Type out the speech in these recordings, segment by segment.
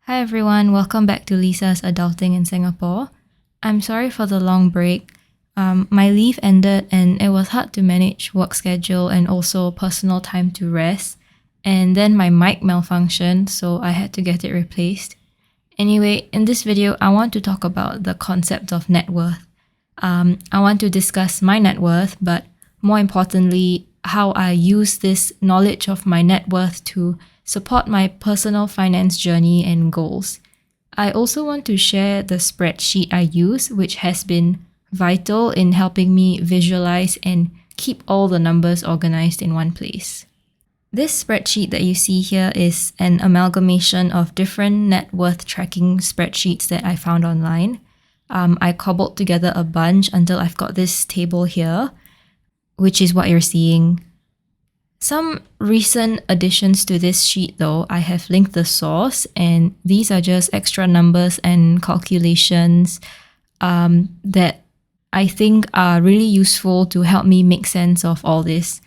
Hi everyone, welcome back to Lisa's Adulting in Singapore. I'm sorry for the long break. My leave ended and it was hard to manage work schedule and also personal time to rest. And then my mic malfunctioned, so I had to get it replaced. Anyway, in this video, I want to talk about the concept of net worth. I want to discuss my net worth, but more importantly, how I use this knowledge of my net worth to support my personal finance journey and goals. I also want to share the spreadsheet I use, which has been vital in helping me visualize and keep all the numbers organized in one place. This spreadsheet that you see here is an amalgamation of different net worth tracking spreadsheets that I found online. I cobbled together a bunch until I've got this table here, which is what you're seeing. Some recent additions to this sheet though, I have linked the source, and these are just extra numbers and calculations that I think are really useful to help me make sense of all this.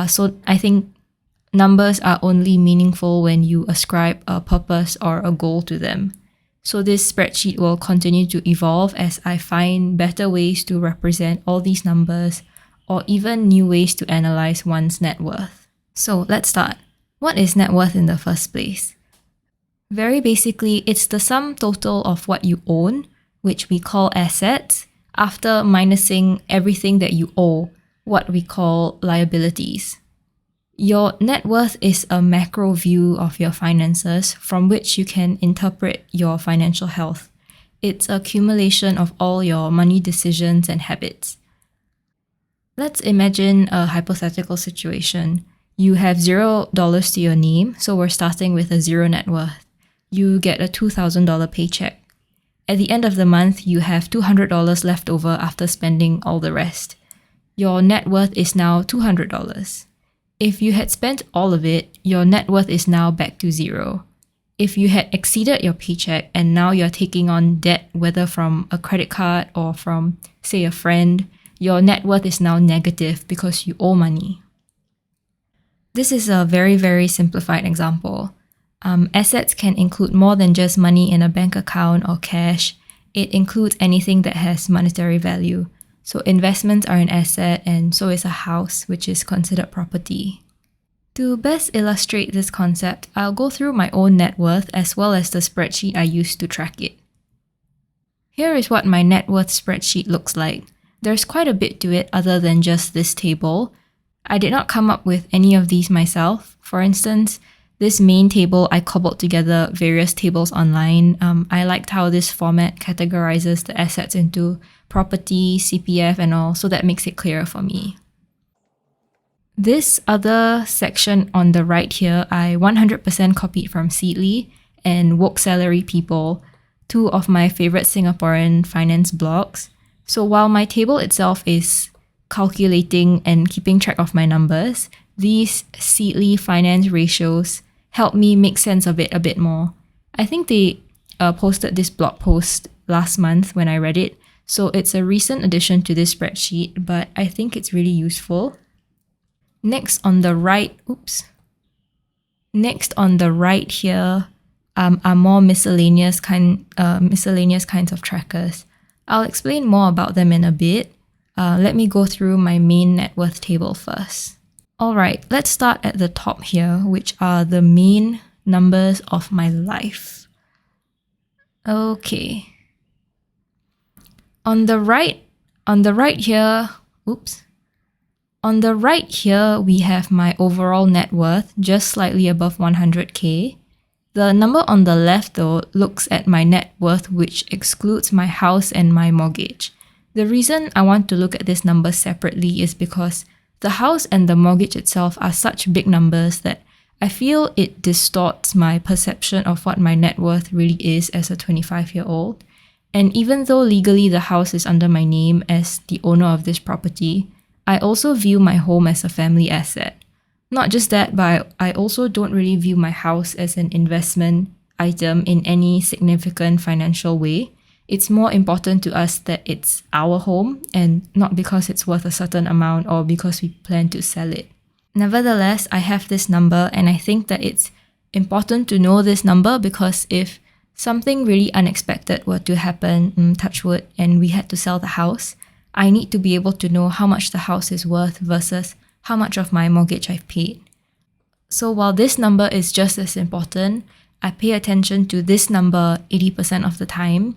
So I think numbers are only meaningful when you ascribe a purpose or a goal to them. So this spreadsheet will continue to evolve as I find better ways to represent all these numbers or even new ways to analyze one's net worth. So let's start. What is net worth in the first place? Very basically, it's the sum total of what you own, which we call assets, after minusing everything that you owe, what we call liabilities. Your net worth is a macro view of your finances from which you can interpret your financial health. It's a accumulation of all your money decisions and habits. Let's imagine a hypothetical situation. You have $0 to your name, so we're starting with a zero net worth. You get a $2,000 paycheck. At the end of the month, you have $200 left over after spending all the rest. Your net worth is now $200. If you had spent all of it, your net worth is now back to zero. If you had exceeded your paycheck and now you're taking on debt, whether from a credit card or from, say, a friend, your net worth is now negative because you owe money. This is a very, very simplified example. Assets can include more than just money in a bank account or cash. It includes anything that has monetary value. So investments are an asset, and so is a house, which is considered property. To best illustrate this concept, I'll go through my own net worth as well as the spreadsheet I used to track it. Here is what my net worth spreadsheet looks like. There's quite a bit to it other than just this table. I did not come up with any of these myself. For instance, this main table, I cobbled together various tables online. I liked how this format categorizes the assets into property, CPF and all, so that makes it clearer for me. This other section on the right here, I 100% copied from Seedly and Woke Salary People, two of my favorite Singaporean finance blogs. So while my table itself is calculating and keeping track of my numbers, these Seedly finance ratios help me make sense of it a bit more. I think they posted this blog post last month when I read it, so it's a recent addition to this spreadsheet, but I think it's really useful. Next on the right here are more miscellaneous kinds of trackers. I'll explain more about them in a bit. Let me go through my main net worth table first. Alright, let's start at the top here, which are the main numbers of my life. Okay. On the right here, we have my overall net worth, just slightly above 100k. The number on the left though looks at my net worth, which excludes my house and my mortgage. The reason I want to look at this number separately is because the house and the mortgage itself are such big numbers that I feel it distorts my perception of what my net worth really is as a 25-year-old. And even though legally the house is under my name as the owner of this property, I also view my home as a family asset. Not just that, but I also don't really view my house as an investment item in any significant financial way. It's more important to us that it's our home and not because it's worth a certain amount or because we plan to sell it. Nevertheless, I have this number and I think that it's important to know this number because if something really unexpected were to happen, touch wood, and we had to sell the house, I need to be able to know how much the house is worth versus how much of my mortgage I've paid. So while this number is just as important, I pay attention to this number 80% of the time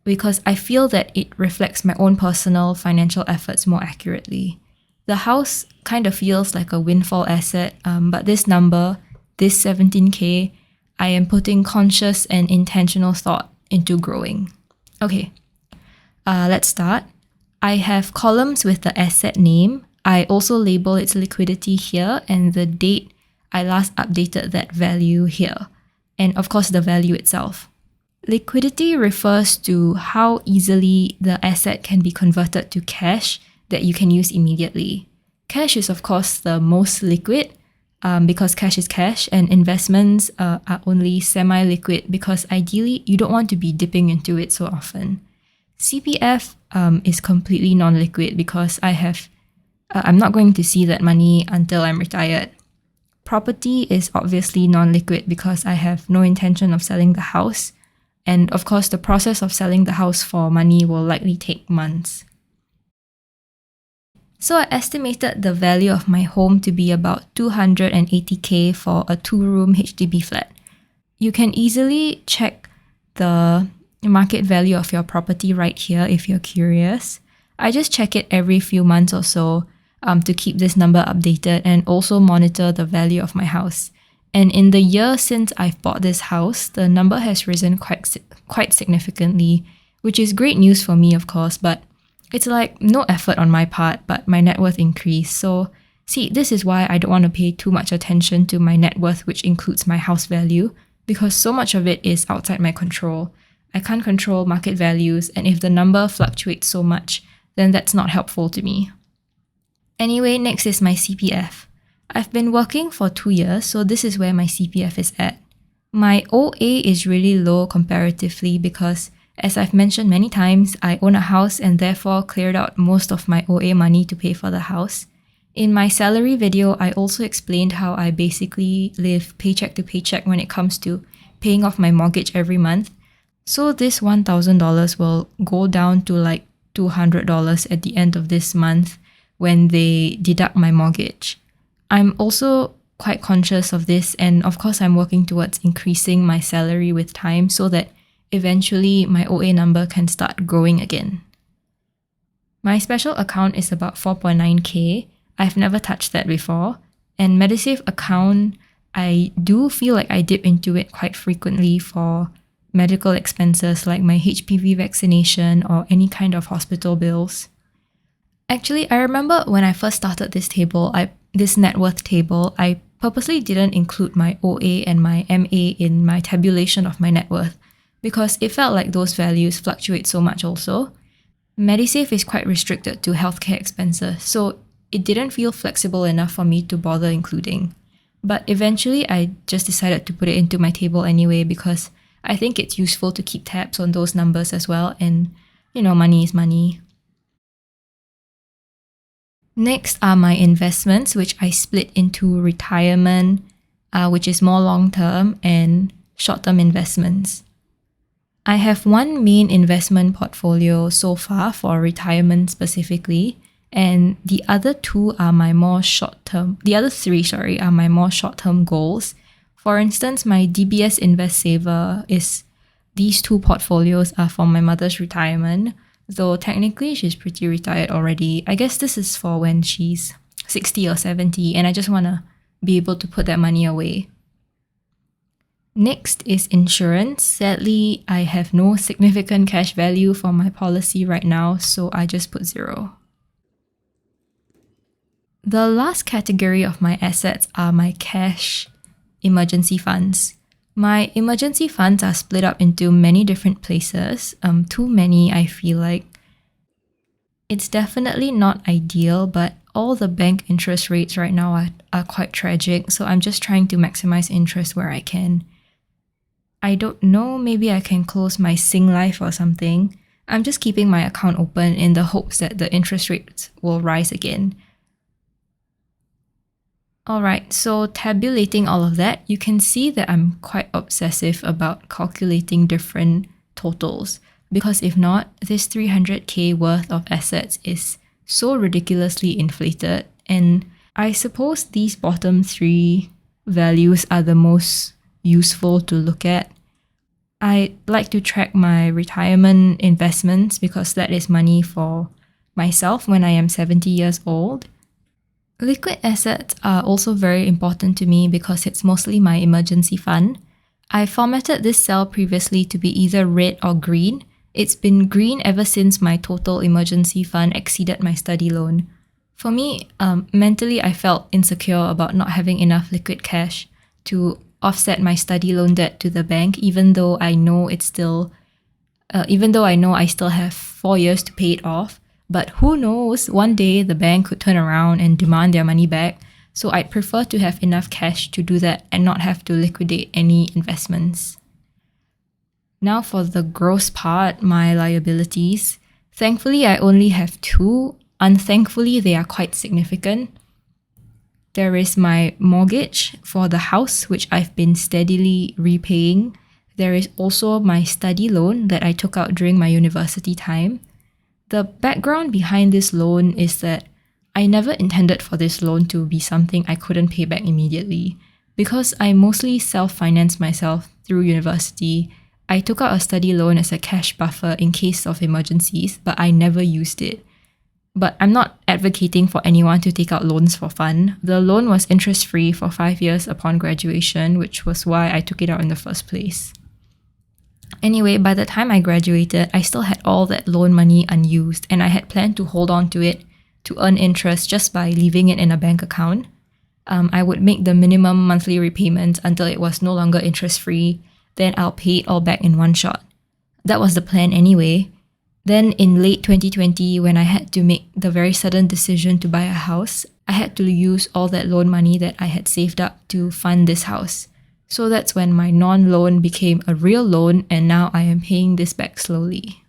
because I feel that it reflects my own personal financial efforts more accurately. The house kind of feels like a windfall asset, but this number, this 17K, I am putting conscious and intentional thought into growing. Okay, let's start. I have columns with the asset name. I also label its liquidity here and the date I last updated that value here. And of course, the value itself. Liquidity refers to how easily the asset can be converted to cash that you can use immediately. Cash is of course the most liquid because cash is cash, and investments are only semi-liquid because ideally you don't want to be dipping into it so often. CPF is completely non-liquid because I'm not going to see that money until I'm retired. Property is obviously non-liquid because I have no intention of selling the house. And of course, the process of selling the house for money will likely take months. So I estimated the value of my home to be about 280K for a 2-room HDB flat. You can easily check the market value of your property right here if you're curious. I just check it every few months or so to keep this number updated and also monitor the value of my house. And in the year since I've bought this house, the number has risen quite significantly, which is great news for me, of course, but it's like no effort on my part, but my net worth increased. So see, this is why I don't want to pay too much attention to my net worth, which includes my house value, because so much of it is outside my control. I can't control market values, and if the number fluctuates so much, then that's not helpful to me. Anyway, next is my CPF. I've been working for 2 years, so this is where my CPF is at. My OA is really low comparatively because, as I've mentioned many times, I own a house and therefore cleared out most of my OA money to pay for the house. In my salary video, I also explained how I basically live paycheck to paycheck when it comes to paying off my mortgage every month. So this $1,000 will go down to like $200 at the end of this month when they deduct my mortgage. I'm also quite conscious of this, and of course I'm working towards increasing my salary with time so that eventually my OA number can start growing again. My special account is about 4.9K. I've never touched that before. And Medisave account, I do feel like I dip into it quite frequently for medical expenses like my HPV vaccination or any kind of hospital bills. Actually, I remember when I first started this net worth table, I purposely didn't include my OA and my MA in my tabulation of my net worth because it felt like those values fluctuate so much also. Medisave is quite restricted to healthcare expenses, so it didn't feel flexible enough for me to bother including. But eventually, I just decided to put it into my table anyway because I think it's useful to keep tabs on those numbers as well, and money is money. Next are my investments, which I split into retirement, which is more long-term, and short-term investments. I have one main investment portfolio so far for retirement specifically, and the other three are my more short-term goals. For instance, my DBS Invest Saver these 2 portfolios are for my mother's retirement, though technically she's pretty retired already. I guess this is for when she's 60 or 70 and I just want to be able to put that money away. Next is insurance. Sadly, I have no significant cash value for my policy right now, so I just put 0. The last category of my assets are my cash emergency funds. My emergency funds are split up into many different places. Too many, I feel like. It's definitely not ideal, but all the bank interest rates right now are quite tragic, so I'm just trying to maximize interest where I can. I don't know, maybe I can close my Singlife or something. I'm just keeping my account open in the hopes that the interest rates will rise again. Alright, so tabulating all of that, you can see that I'm quite obsessive about calculating different totals. Because if not, this 300k worth of assets is so ridiculously inflated. And I suppose these bottom three values are the most useful to look at. I like to track my retirement investments because that is money for myself when I am 70 years old. Liquid assets are also very important to me because it's mostly my emergency fund. I formatted this cell previously to be either red or green. It's been green ever since my total emergency fund exceeded my study loan. For me, mentally I felt insecure about not having enough liquid cash to offset my study loan debt to the bank, even though I know I still have 4 years to pay it off. But who knows, one day the bank could turn around and demand their money back, so I'd prefer to have enough cash to do that and not have to liquidate any investments. Now for the gross part, my liabilities. Thankfully, I only have two. Unthankfully, they are quite significant. There is my mortgage for the house, which I've been steadily repaying. There is also my study loan that I took out during my university time. The background behind this loan is that I never intended for this loan to be something I couldn't pay back immediately. Because I mostly self-financed myself through university, I took out a study loan as a cash buffer in case of emergencies, but I never used it. But I'm not advocating for anyone to take out loans for fun. The loan was interest-free for 5 years upon graduation, which was why I took it out in the first place. Anyway, by the time I graduated, I still had all that loan money unused, and I had planned to hold on to it to earn interest just by leaving it in a bank account. I would make the minimum monthly repayments until it was no longer interest-free, then I'll pay it all back in one shot. That was the plan anyway. Then in late 2020, when I had to make the very sudden decision to buy a house, I had to use all that loan money that I had saved up to fund this house. So that's when my non-loan became a real loan, and now I am paying this back slowly.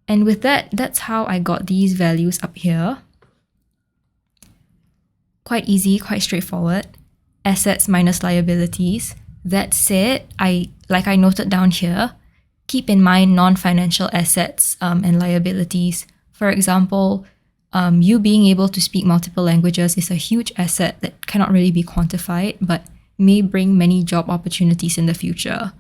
And with that, that's how I got these values up here. Quite easy, quite straightforward. Assets minus liabilities. That said, like I noted down here, keep in mind non-financial assets and liabilities. For example, you being able to speak multiple languages is a huge asset that cannot really be quantified, but may bring many job opportunities in the future.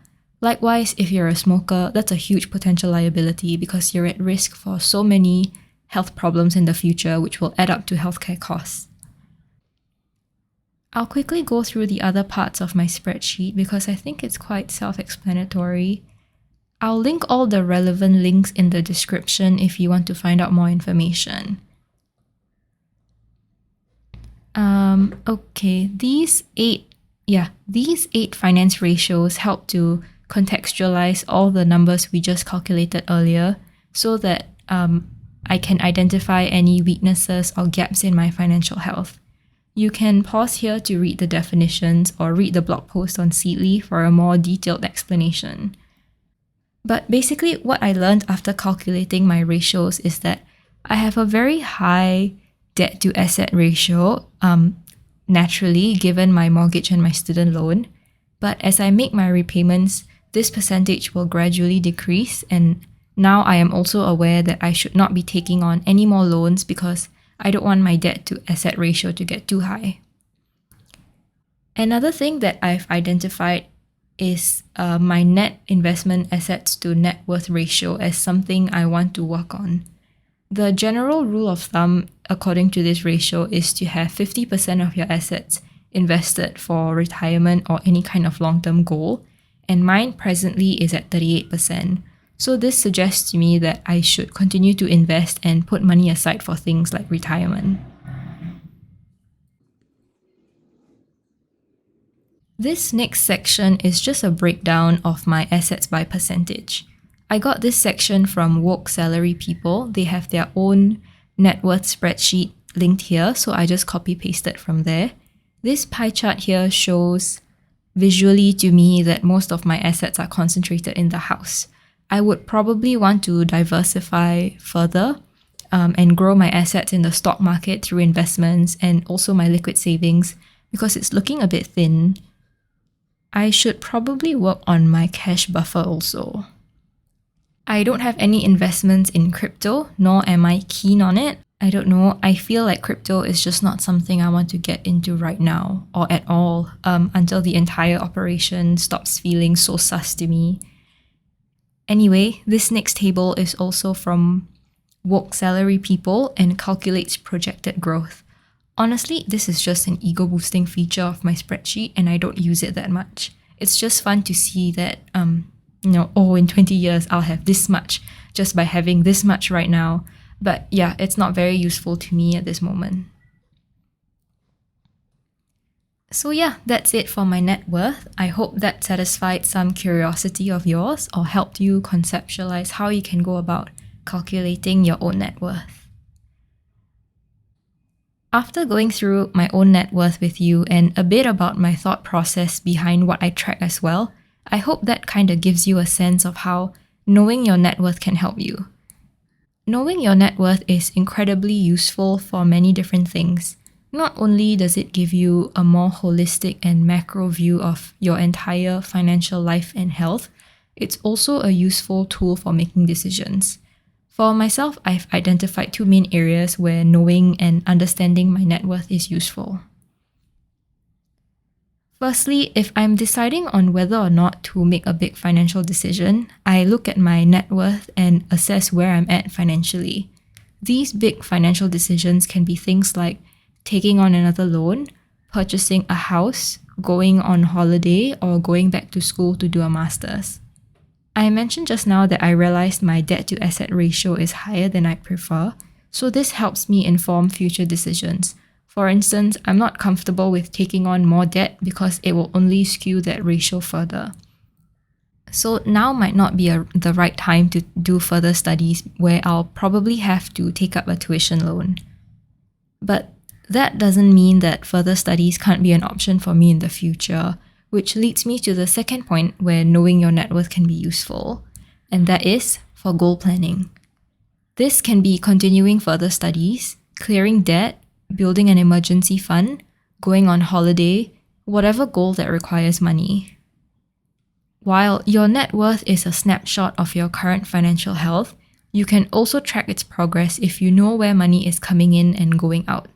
Likewise, if you're a smoker, that's a huge potential liability because you're at risk for so many health problems in the future, which will add up to healthcare costs. I'll quickly go through the other parts of my spreadsheet because I think it's quite self-explanatory. I'll link all the relevant links in the description if you want to find out more information. Okay, these eight finance ratios help to contextualize all the numbers we just calculated earlier so that I can identify any weaknesses or gaps in my financial health. You can pause here to read the definitions or read the blog post on Seedly for a more detailed explanation. But basically, what I learned after calculating my ratios is that I have a very high debt to asset ratio, naturally, given my mortgage and my student loan. But as I make my repayments, this percentage will gradually decrease, and now I am also aware that I should not be taking on any more loans because I don't want my debt to asset ratio to get too high. Another thing that I've identified is my net investment assets to net worth ratio as something I want to work on. The general rule of thumb, according to this ratio, is to have 50% of your assets invested for retirement or any kind of long-term goal, and mine presently is at 38%. So this suggests to me that I should continue to invest and put money aside for things like retirement. This next section is just a breakdown of my assets by percentage. I got this section from Woke Salary People. They have their own net worth spreadsheet linked here, so I just copy-pasted from there. This pie chart here shows visually to me that most of my assets are concentrated in the house. I would probably want to diversify further. and grow my assets in the stock market through investments and also my liquid savings because it's looking a bit thin. I should probably work on my cash buffer also. I don't have any investments in crypto, nor am I keen on it. I don't know, I feel like crypto is just not something I want to get into right now or at all until the entire operation stops feeling so sus to me. Anyway, this next table is also from Woke Salary People and calculates projected growth. Honestly, this is just an ego-boosting feature of my spreadsheet and I don't use it that much. It's just fun to see that, in 20 years I'll have this much just by having this much right now. But yeah, it's not very useful to me at this moment. So yeah, that's it for my net worth. I hope that satisfied some curiosity of yours or helped you conceptualize how you can go about calculating your own net worth. After going through my own net worth with you and a bit about my thought process behind what I track as well, I hope that kind of gives you a sense of how knowing your net worth can help you. Knowing your net worth is incredibly useful for many different things. Not only does it give you a more holistic and macro view of your entire financial life and health, it's also a useful tool for making decisions. For myself, I've identified two main areas where knowing and understanding my net worth is useful. Firstly, if I'm deciding on whether or not to make a big financial decision, I look at my net worth and assess where I'm at financially. These big financial decisions can be things like taking on another loan, purchasing a house, going on holiday, or going back to school to do a master's. I mentioned just now that I realized my debt to asset ratio is higher than I prefer, so this helps me inform future decisions. For instance, I'm not comfortable with taking on more debt because it will only skew that ratio further. So now might not be the right time to do further studies where I'll probably have to take up a tuition loan. But that doesn't mean that further studies can't be an option for me in the future, which leads me to the second point where knowing your net worth can be useful, and that is for goal planning. This can be continuing further studies, clearing debt, building an emergency fund, going on holiday, whatever goal that requires money. While your net worth is a snapshot of your current financial health, you can also track its progress if you know where money is coming in and going out.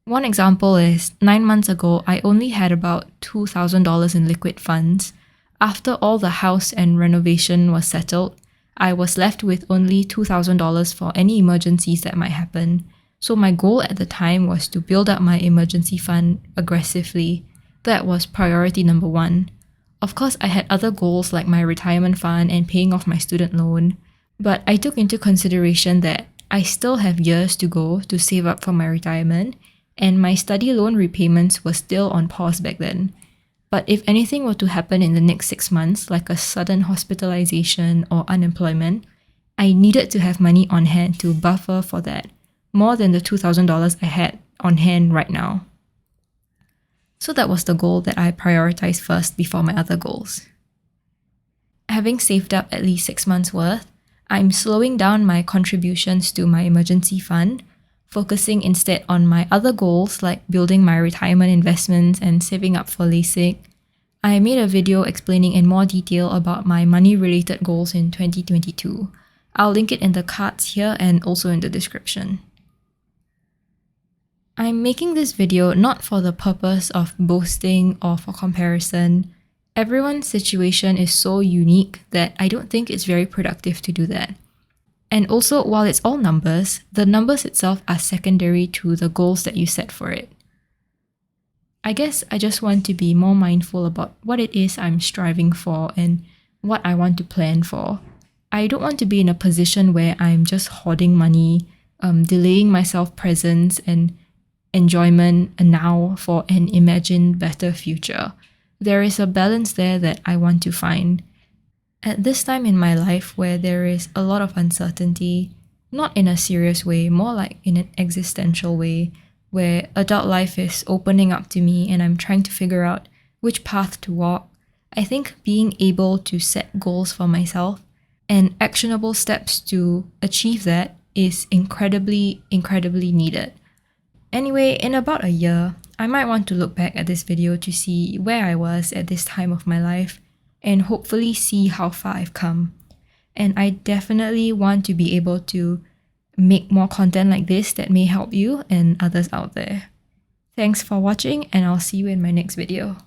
One example is 9 months ago, I only had about $2,000 in liquid funds. After all the house and renovation was settled, I was left with only $2,000 for any emergencies that might happen. So my goal at the time was to build up my emergency fund aggressively. That was priority number one. Of course, I had other goals like my retirement fund and paying off my student loan, but I took into consideration that I still have years to go to save up for my retirement, and my study loan repayments were still on pause back then. But if anything were to happen in the next 6 months, like a sudden hospitalization or unemployment, I needed to have money on hand to buffer for that, more than the $2,000 I had on hand right now. So that was the goal that I prioritized first before my other goals. Having saved up at least 6 months' worth, I'm slowing down my contributions to my emergency fund, focusing instead on my other goals like building my retirement investments and saving up for LASIK. I made a video explaining in more detail about my money-related goals in 2022. I'll link it in the cards here and also in the description. I'm making this video not for the purpose of boasting or for comparison. Everyone's situation is so unique that I don't think it's very productive to do that. And also, while it's all numbers, the numbers itself are secondary to the goals that you set for it. I guess I just want to be more mindful about what it is I'm striving for and what I want to plan for. I don't want to be in a position where I'm just hoarding money, delaying myself presents and enjoyment now for an imagined better future. There is a balance there that I want to find. At this time in my life where there is a lot of uncertainty, not in a serious way, more like in an existential way, where adult life is opening up to me and I'm trying to figure out which path to walk, I think being able to set goals for myself and actionable steps to achieve that is incredibly, incredibly needed. Anyway, in about a year, I might want to look back at this video to see where I was at this time of my life and hopefully see how far I've come. And I definitely want to be able to make more content like this that may help you and others out there. Thanks for watching, and I'll see you in my next video.